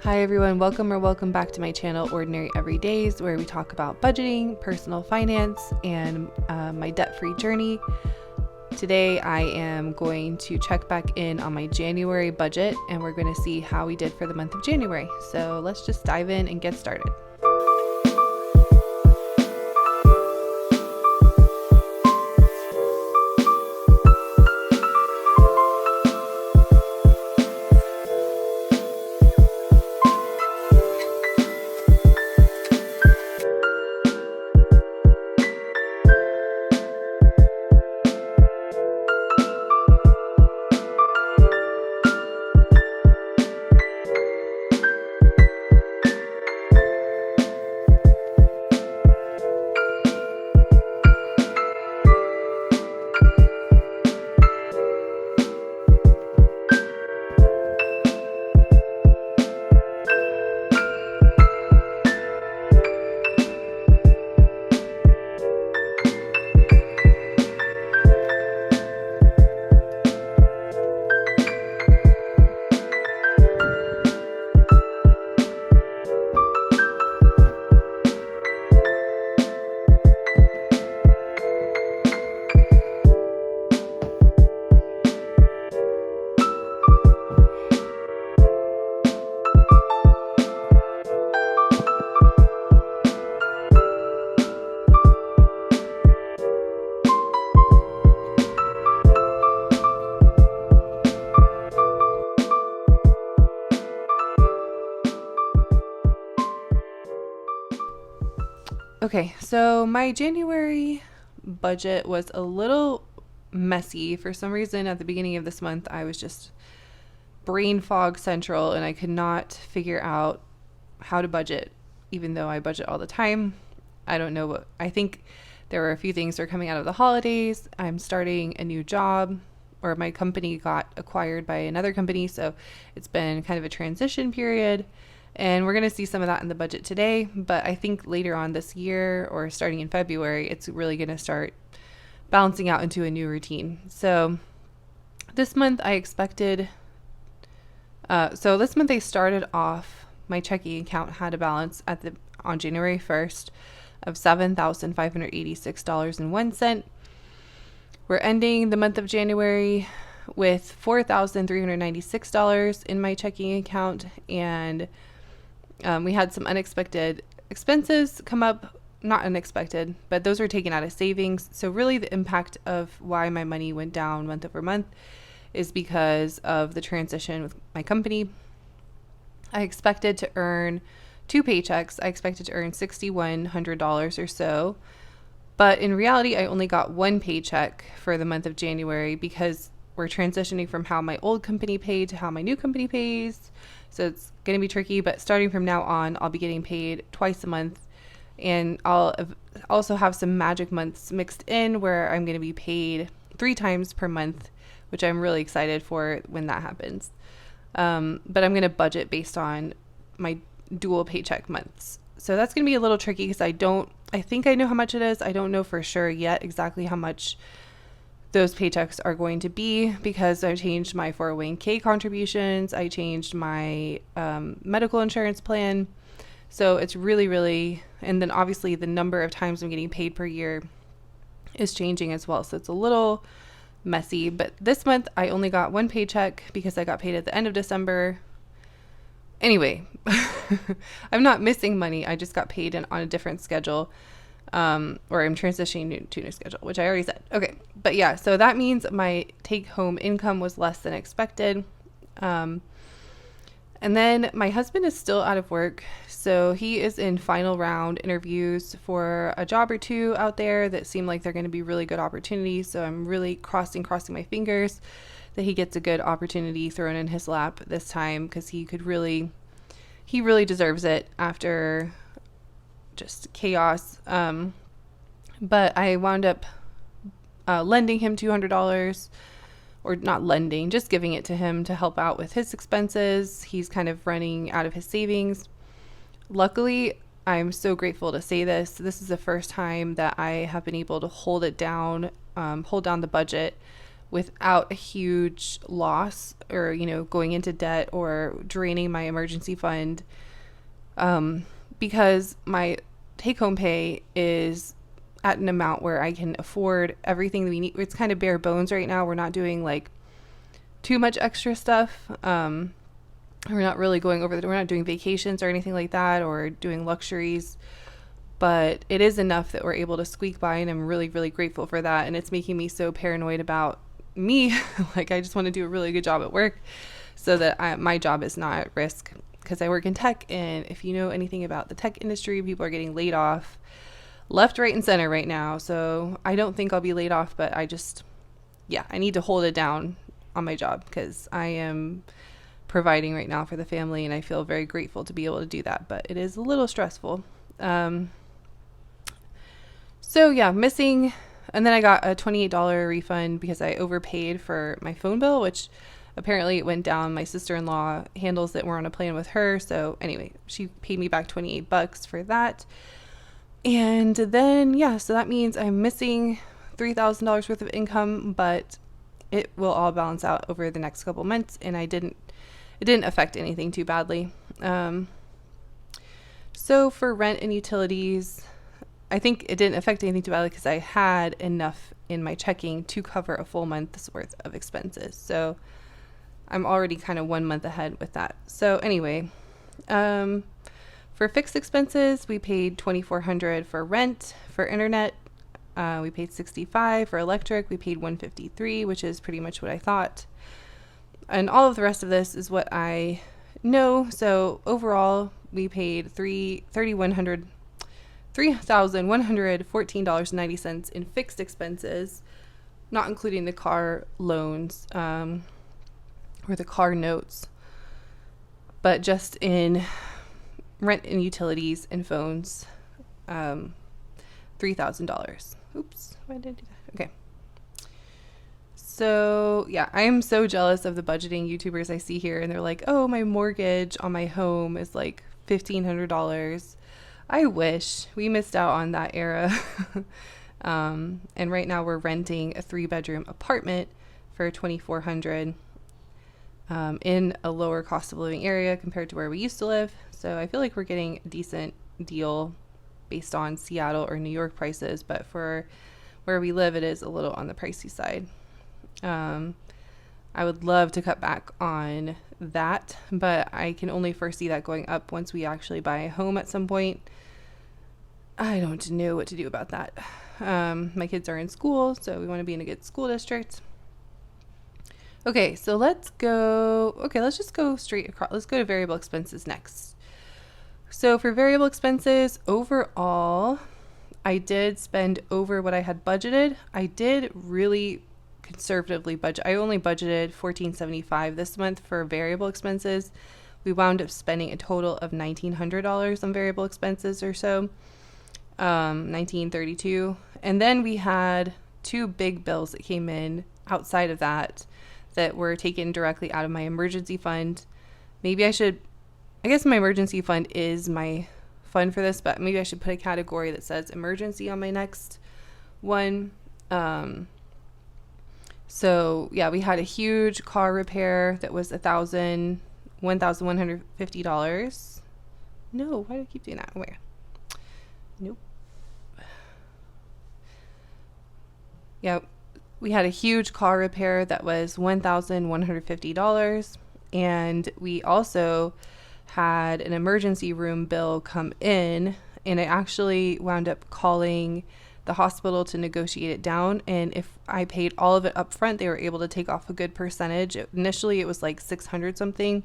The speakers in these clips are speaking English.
Hi everyone, welcome back to my channel, Ordinary Everydays, where we talk about budgeting, personal finance, and my debt-free journey. Today I am going to check back in on my January budget, and we're going to see how we did for the month of January. So let's just dive in and get started. Okay, so my January budget was a little messy. For some reason, at the beginning of this month, I was just brain fog central and I could not figure out how to budget, even though I budget all the time. I don't know what, I think there were a few things that are coming out of the holidays. I'm starting a new job, or my company got acquired by another company, so it's been kind of a transition period. And we're going to see some of that in the budget today, but I think later on this year or starting in February, it's really going to start balancing out into a new routine. So this month I expected, this month I started off, my checking account had a balance on January 1st of $7,586.01. We're ending the month of January with $4,396 in my checking account, and we had some unexpected expenses come up, not unexpected, but those were taken out of savings. So really the impact of why my money went down month over month is because of the transition with my company. I expected to earn 2 paychecks. I expected to earn $6,100 or so, but in reality, I only got 1 paycheck for the month of January because we're transitioning from how my old company paid to how my new company pays. So it's going to be tricky, but starting from now on, I'll be getting paid twice a month. And I'll also have some magic months mixed in where I'm going to be paid 3 times per month, which I'm really excited for when that happens. But I'm going to budget based on my dual paycheck months. So that's going to be a little tricky because I think I know how much it is. I don't know for sure yet exactly how much those paychecks are going to be because I changed my 401k contributions. I changed my medical insurance plan. So it's really, and then obviously the number of times I'm getting paid per year is changing as well. So it's a little messy, but this month I only got 1 paycheck because I got paid at the end of December. Anyway, I'm not missing money. I just got paid on a different schedule. Or I'm transitioning to a new schedule, which I already said. Okay. But yeah, so that means my take home income was less than expected. And then my husband is still out of work. So he is in final round interviews for a job or two out there that seem like they're going to be really good opportunities. So I'm really crossing my fingers that he gets a good opportunity thrown in his lap this time, because he really deserves it after just chaos. But I wound up lending him $200, or not lending, just giving it to him to help out with his expenses. He's kind of running out of his savings. Luckily, I'm so grateful to say this. This is the first time that I have been able to hold down the budget without a huge loss or, going into debt or draining my emergency fund. Because my take home pay is at an amount where I can afford everything that we need. It's kind of bare bones right now. We're not doing like too much extra stuff. We're not really we're not doing vacations or anything like that or doing luxuries, but it is enough that we're able to squeak by, and I'm really, really grateful for that. And it's making me so paranoid about me. Like, I just want to do a really good job at work so that my job is not at risk, because I work in tech. And if you know anything about the tech industry, people are getting laid off left, right, and center right now. So I don't think I'll be laid off, but I need to hold it down on my job because I am providing right now for the family, and I feel very grateful to be able to do that, but it is a little stressful. Missing, and then I got a $28 refund because I overpaid for my phone bill, which apparently it went down. My sister-in-law handles it. We're on a plan with her. So anyway, she paid me back $28 for that. And then, so that means I'm missing $3,000 worth of income, but it will all balance out over the next couple months. And it didn't affect anything too badly. So for rent and utilities, I think it didn't affect anything too badly because I had enough in my checking to cover a full month's worth of expenses. So I'm already kind of 1 month ahead with that. So anyway, for fixed expenses, we paid $2,400 for rent. For internet, we paid $65. For electric, we paid $153, which is pretty much what I thought. And all of the rest of this is what I know. So overall, we paid $3,114.90 in fixed expenses, not including the car loans or the car notes, but just in rent and utilities and phones, $3,000. Oops, why did I do that? Okay. So I am so jealous of the budgeting YouTubers I see here, and they're like, oh, my mortgage on my home is like $1,500. I wish we missed out on that era. And right now we're renting a 3-bedroom apartment for $2,400 in a lower cost of living area compared to where we used to live. So I feel like we're getting a decent deal based on Seattle or New York prices, but for where we live, it is a little on the pricey side. I would love to cut back on that, but I can only foresee that going up once we actually buy a home at some point. I don't know what to do about that. My kids are in school, so we want to be in a good school district. Okay, so let's just go straight across. Let's go to variable expenses next. So for variable expenses, overall, I did spend over what I had budgeted. I did really conservatively budget. I only budgeted $1,475 this month for variable expenses. We wound up spending a total of $1,900 on variable expenses or so, $1,932. And then we had 2 big bills that came in outside of that were taken directly out of my emergency fund. I guess my emergency fund is my fund for this, but maybe I should put a category that says emergency on my next one. We had a huge car repair that was $1,150. No, why do I keep doing that? Where? Nope. Yeah, we had a huge car repair that was $1,150. And we also had an emergency room bill come in, and I actually wound up calling the hospital to negotiate it down. And if I paid all of it up front, they were able to take off a good percentage. Initially, it was like $600 something,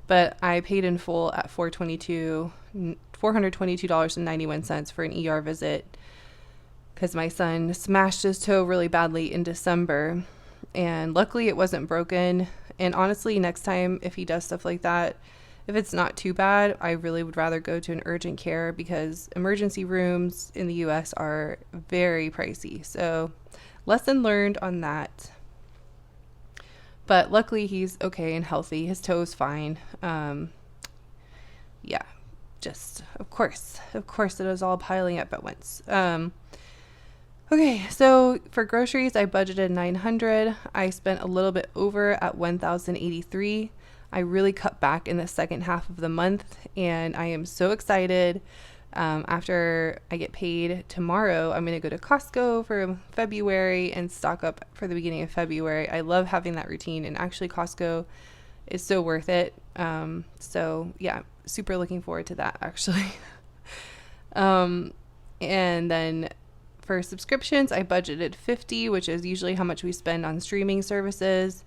but I paid in full at $422.91 for an ER visit because my son smashed his toe really badly in December. And luckily, it wasn't broken. And honestly, next time, if he does stuff like that, if it's not too bad, I really would rather go to an urgent care because emergency rooms in the US are very pricey. So lesson learned on that. But luckily he's okay and healthy. His toe's fine. Of course it was all piling up at once. Okay, so for groceries, I budgeted 900. I spent a little bit over at 1,083. I really cut back in the second half of the month, and I am so excited. After I get paid tomorrow, I'm going to go to Costco for February and stock up for the beginning of February. I love having that routine, and actually Costco is so worth it. So yeah, super looking forward to that actually. And then for subscriptions, I budgeted 50, which is usually how much we spend on streaming services.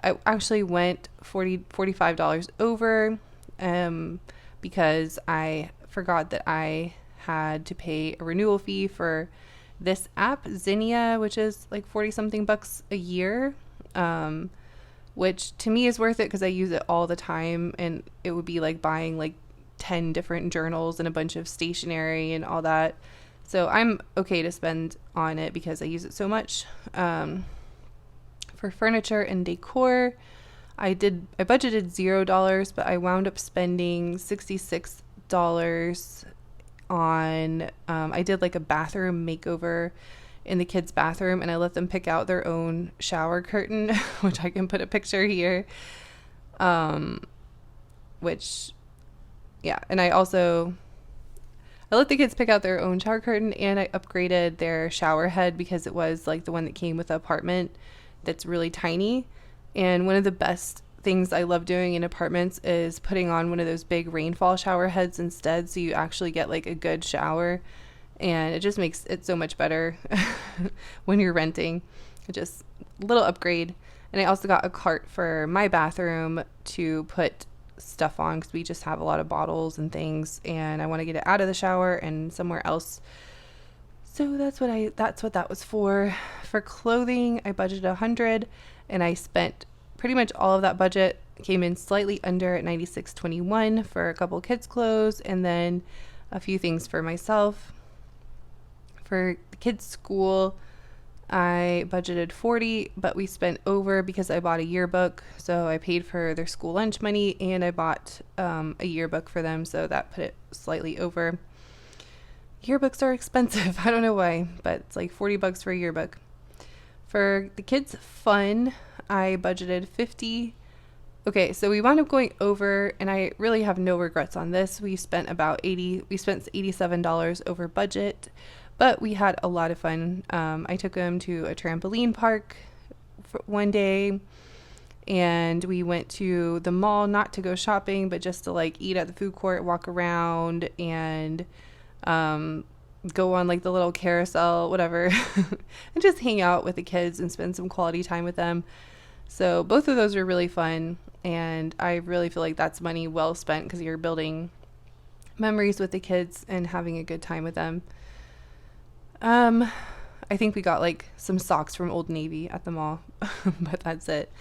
I actually went $45 over because I forgot that I had to pay a renewal fee for this app, Zinnia, which is like 40 something bucks a year, which to me is worth it because I use it all the time, and it would be like buying like 10 different journals and a bunch of stationery and all that. So I'm okay to spend on it because I use it so much. For furniture and decor, I budgeted $0, but I wound up spending $66 on, I did like a bathroom makeover in the kids' bathroom, and I let them pick out their own shower curtain, which I can put a picture here. Which, yeah, and I let the kids pick out their own shower curtain, and I upgraded their shower head because it was like the one that came with the apartment that's really tiny. And one of the best things I love doing in apartments is putting on one of those big rainfall shower heads instead, so you actually get like a good shower, and it just makes it so much better when you're renting. Just a little upgrade. And I also got a cart for my bathroom to put stuff on because we just have a lot of bottles and things, and I want to get it out of the shower and somewhere else. So that's what that was for. For clothing, I budgeted 100, and I spent pretty much all of that budget. Came in slightly under at 96.21 for a couple kids' clothes, and then a few things for myself. For the kids' school, I budgeted 40, but we spent over because I bought a yearbook. So I paid for their school lunch money, and I bought a yearbook for them, so that put it slightly over. Yearbooks are expensive. I don't know why, but it's like $40 for a yearbook. For the kids' fun, I budgeted 50. Okay, so we wound up going over, and I really have no regrets on this. We spent $87 over budget, but we had a lot of fun. I took them to a trampoline park for one day, and we went to the mall, not to go shopping, but just to like eat at the food court, walk around, and go on like the little carousel, whatever, and just hang out with the kids and spend some quality time with them. So both of those are really fun, and I really feel like that's money well spent because you're building memories with the kids and having a good time with them. I think we got like some socks from Old Navy at the mall, but that's it.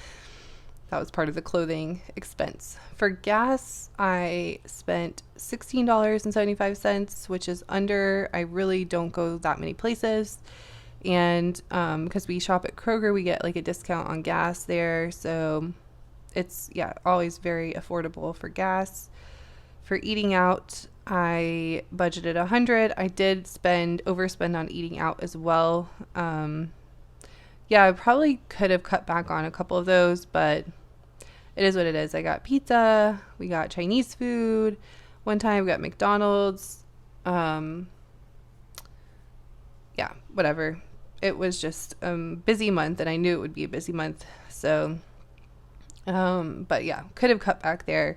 That was part of the clothing expense. For gas, I spent $16.75, which is under. I really don't go that many places. And because we shop at Kroger, we get like a discount on gas there. So it's, yeah, always very affordable for gas. For eating out, I budgeted 100. I did overspend on eating out as well. Yeah, I probably could have cut back on a couple of those, but it is what it is. I got pizza. We got Chinese food. One time we got McDonald's. Yeah, whatever. It was just a busy month, and I knew it would be a busy month. So, but yeah, could have cut back there.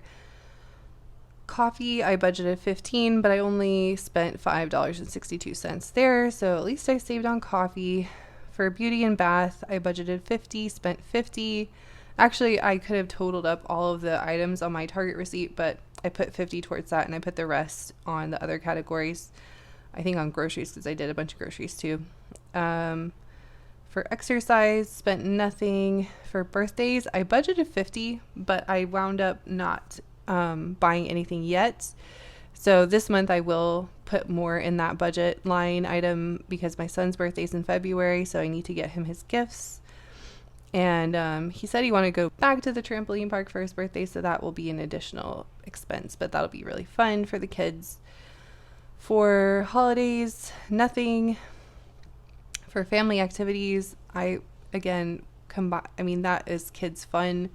Coffee, I budgeted 15, but I only spent $5.62 there. So at least I saved on coffee. For beauty and bath, I budgeted 50, spent 50. Actually, I could have totaled up all of the items on my Target receipt, but I put 50 towards that, and I put the rest on the other categories. I think on groceries, because I did a bunch of groceries too. For exercise, spent nothing. For birthdays, I budgeted 50, but I wound up not buying anything yet. So this month I will put more in that budget line item because my son's birthday is in February, so I need to get him his gifts. And he said he wanted to go back to the trampoline park for his birthday, so that will be an additional expense, but that'll be really fun for the kids. For holidays, nothing. For family activities, I again combine. I mean, that is kids' fun.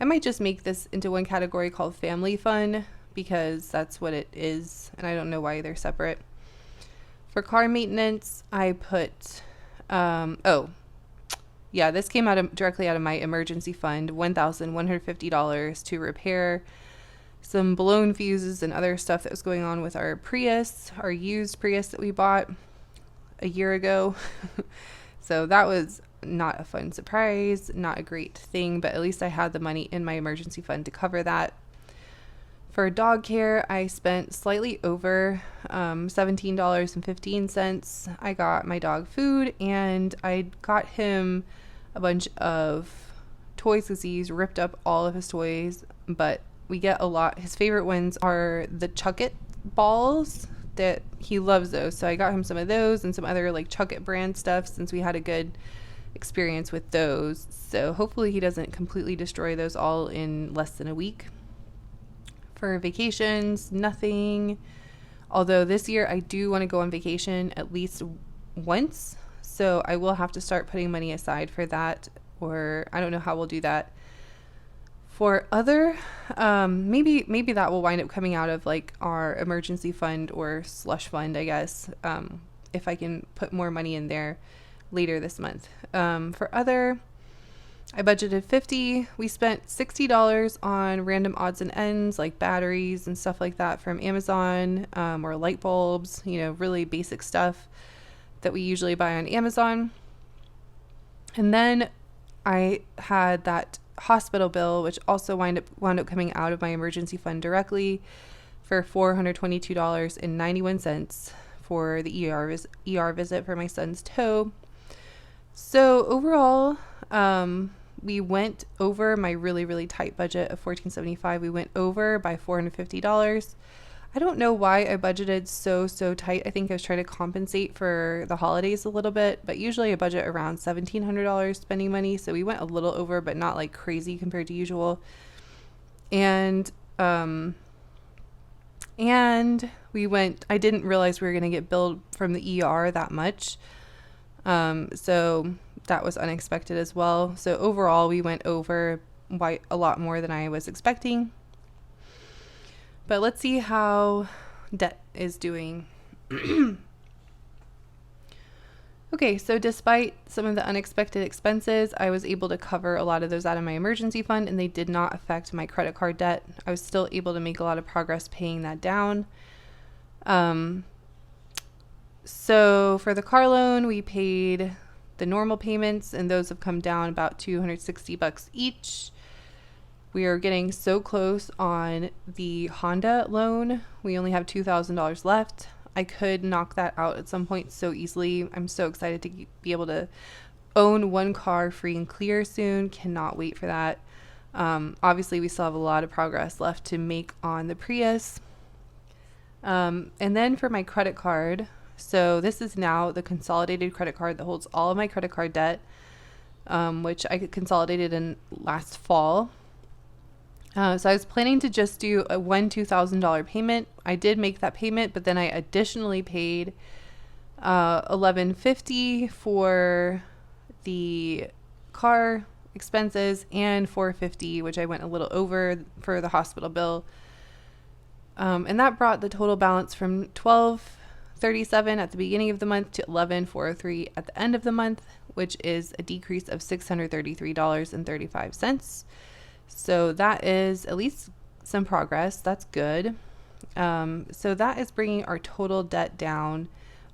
I might just make this into one category called family fun because that's what it is, and I don't know why they're separate. For car maintenance, I put, this came directly out of my emergency fund, $1,150 to repair some blown fuses and other stuff that was going on with our Prius, our used Prius that we bought a year ago. So that was not a fun surprise, not a great thing, but at least I had the money in my emergency fund to cover that. For dog care, I spent slightly over $17.15. I got my dog food and I got him a bunch of toys because he's ripped up all of his toys, but we get a lot. His favorite ones are the Chuck-It balls that he loves those. So I got him some of those and some other like Chuck-It brand stuff since we had a good experience with those. So hopefully he doesn't completely destroy those all in less than a week. For vacations, nothing. Although this year I do want to go on vacation at least once. So I will have to start putting money aside for that, or I don't know how we'll do that. For other, maybe that will wind up coming out of like our emergency fund or slush fund, I guess, if I can put more money in there later this month. For other, I budgeted $50. We spent $60 on random odds and ends like batteries and stuff like that from Amazon, or light bulbs, really basic stuff that we usually buy on Amazon. And then I had that hospital bill, which also wound up coming out of my emergency fund directly for $422.91 for the ER visit for my son's toe. So overall, we went over my really, really tight budget of $1,475. We went over by $450. I don't know why I budgeted so tight. I think I was trying to compensate for the holidays a little bit, but usually I budget around $1,700 spending money. So we went a little over, but not like crazy compared to usual. And we went, I didn't realize we were going to get billed from the ER that much. So that was unexpected as well. So overall we went over by a lot more than I was expecting. But let's see how debt is doing. Okay, so despite some of the unexpected expenses, I was able to cover a lot of those out of my emergency fund, and they did not affect my credit card debt. I was still able to make a lot of progress paying that down. So for the car loan, we paid the normal payments, and those have come down about $260 each. We are getting so close on the Honda loan. We only have $2,000 left. I could knock that out at some point so easily. I'm so excited to be able to own one car free and clear soon. Cannot wait for that. Obviously, we still have a lot of progress left to make on the Prius. And then for my credit card, so this is now the consolidated credit card that holds all of my credit card debt, which I consolidated in last fall. So I was planning to just do a $2,000 payment. I did make that payment, but then I additionally paid $1,150 for the car expenses and $450, which I went a little over for the hospital bill. And that brought the total balance from $1,237 at the beginning of the month to $11,403 at the end of the month, which is a decrease of $633.35. So that is at least some progress. That's good. So that is bringing our total debt down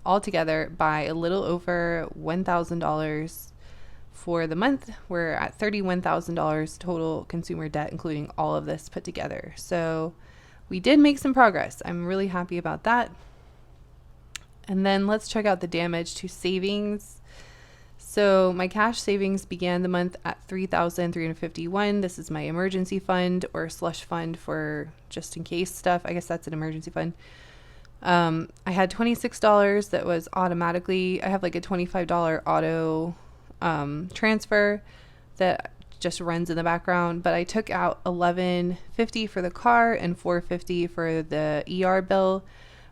altogether by a little over $1,000 for the month. We're at $31,000 total consumer debt, including all of this put together. So we did make some progress. I'm really happy about that. And then let's check out the damage to savings. So my cash savings began the month at $3,351. This is my emergency fund or slush fund for just in case stuff. I guess that's an emergency fund. I had $26 that was automatically, I have like a $25 auto transfer that just runs in the background, but I took out $11.50 for the car and $4.50 for the ER bill,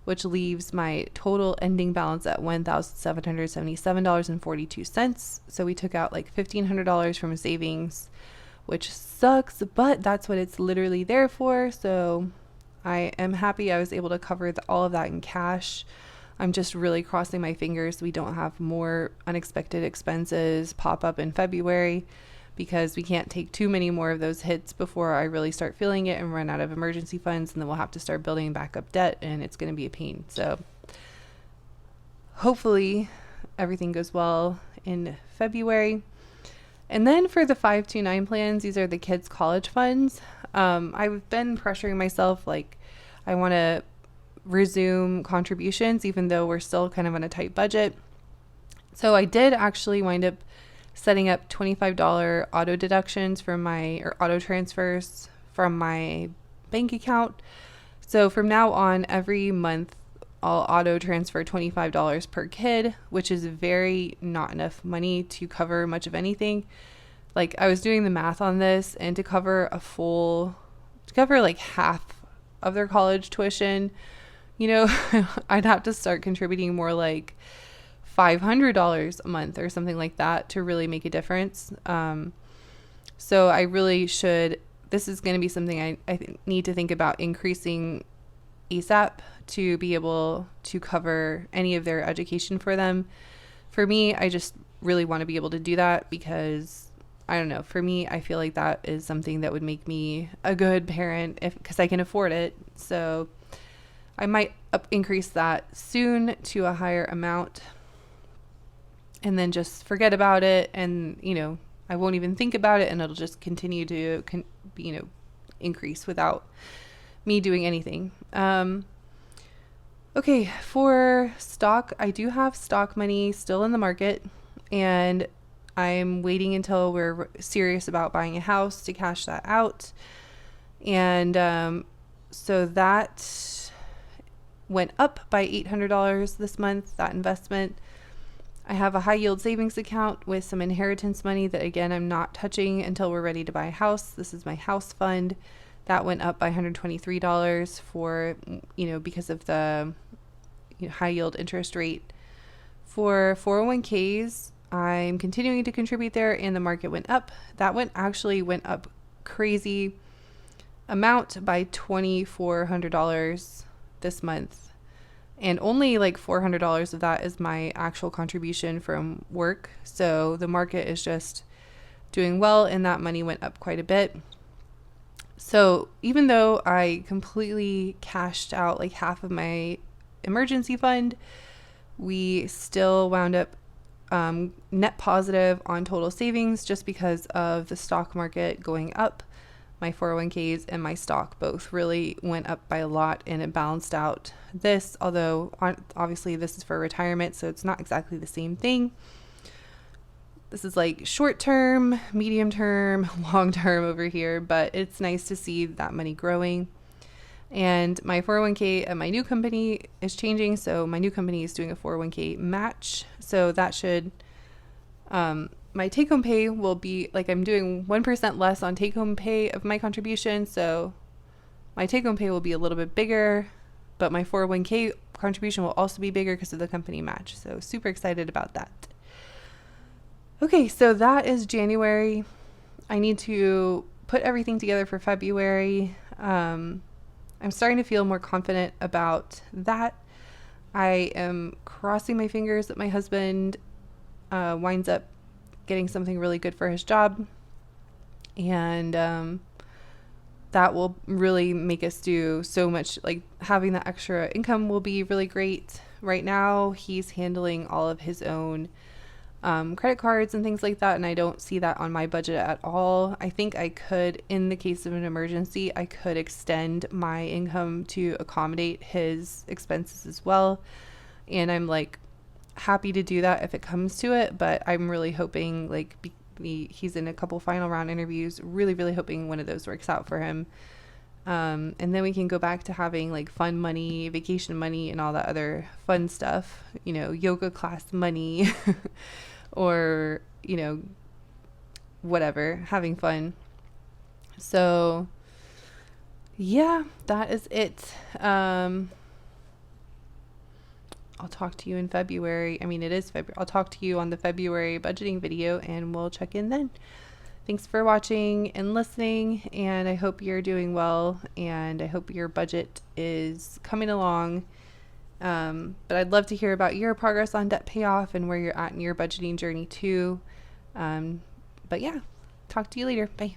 which leaves my total ending balance at $1,777.42. So we took out like $1,500 from savings, which sucks, but that's what it's literally there for. So I am happy I was able to cover all of that in cash. I'm just really crossing my fingers we don't have more unexpected expenses pop up in February, because we can't take too many more of those hits before I really start feeling it and run out of emergency funds, and then we'll have to start building back up debt, and it's going to be a pain. So hopefully everything goes well in February. And then for the 529 plans, these are the kids' college funds. I've been pressuring myself, like I want to resume contributions even though we're still kind of on a tight budget. So I did actually wind up setting up $25 auto deductions from or auto transfers from my bank account. So from now on, every month I'll auto transfer $25 per kid, which is very not enough money to cover much of anything. Like I was doing the math on this, and to cover like half of their college tuition, I'd have to start contributing more like $500 a month or something like that to really make a difference. So I really should, this is going to be something I need to think about increasing ASAP to be able to cover any of their education for them. For me, I just really want to be able to do that because I don't know, for me, I feel like that is something that would make me a good parent because I can afford it. So I might increase that soon to a higher amount, and then just forget about it, and I won't even think about it, and it'll just continue to increase without me doing anything. Okay, for stock, I do have stock money still in the market, and I'm waiting until we're serious about buying a house to cash that out. And so that went up by $800 this month, that investment. I have a high yield savings account with some inheritance money that, again, I'm not touching until we're ready to buy a house. This is my house fund. That went up by $123 for, because of the high yield interest rate. For 401ks, I'm continuing to contribute there, and the market went up. That one actually went up crazy amount by $2,400 this month. And only like $400 of that is my actual contribution from work. So the market is just doing well, and that money went up quite a bit. So even though I completely cashed out like half of my emergency fund, we still wound up net positive on total savings just because of the stock market going up. My 401ks and my stock both really went up by a lot, and it balanced out this, although obviously this is for retirement, so it's not exactly the same thing. This is like short term, medium term, long term over here, but it's nice to see that money growing. And my 401k at my new company is changing, so my new company is doing a 401k match, so that should my take-home pay will be like, I'm doing 1% less on take-home pay of my contribution, so my take-home pay will be a little bit bigger, but my 401k contribution will also be bigger because of the company match. So super excited about that. Okay, so that is January. I need to put everything together for February. I'm starting to feel more confident about that. I am crossing my fingers that my husband winds up getting something really good for his job, and that will really make us do so much. Like having that extra income will be really great. Right now he's handling all of his own credit cards and things like that, and I don't see that on my budget at all. I think I could, in the case of an emergency, I could extend my income to accommodate his expenses as well, and I'm like happy to do that if it comes to it, but I'm really hoping, like, he's in a couple final round interviews, really hoping one of those works out for him, and then we can go back to having like fun money, vacation money, and all that other fun stuff, yoga class money or whatever, having fun. So yeah, that is it. I'll talk to you in February. I mean, it is February. I'll talk to you on the February budgeting video, and we'll check in then. Thanks for watching and listening, and I hope you're doing well, and I hope your budget is coming along. But I'd love to hear about your progress on debt payoff and where you're at in your budgeting journey too. But yeah, talk to you later. Bye.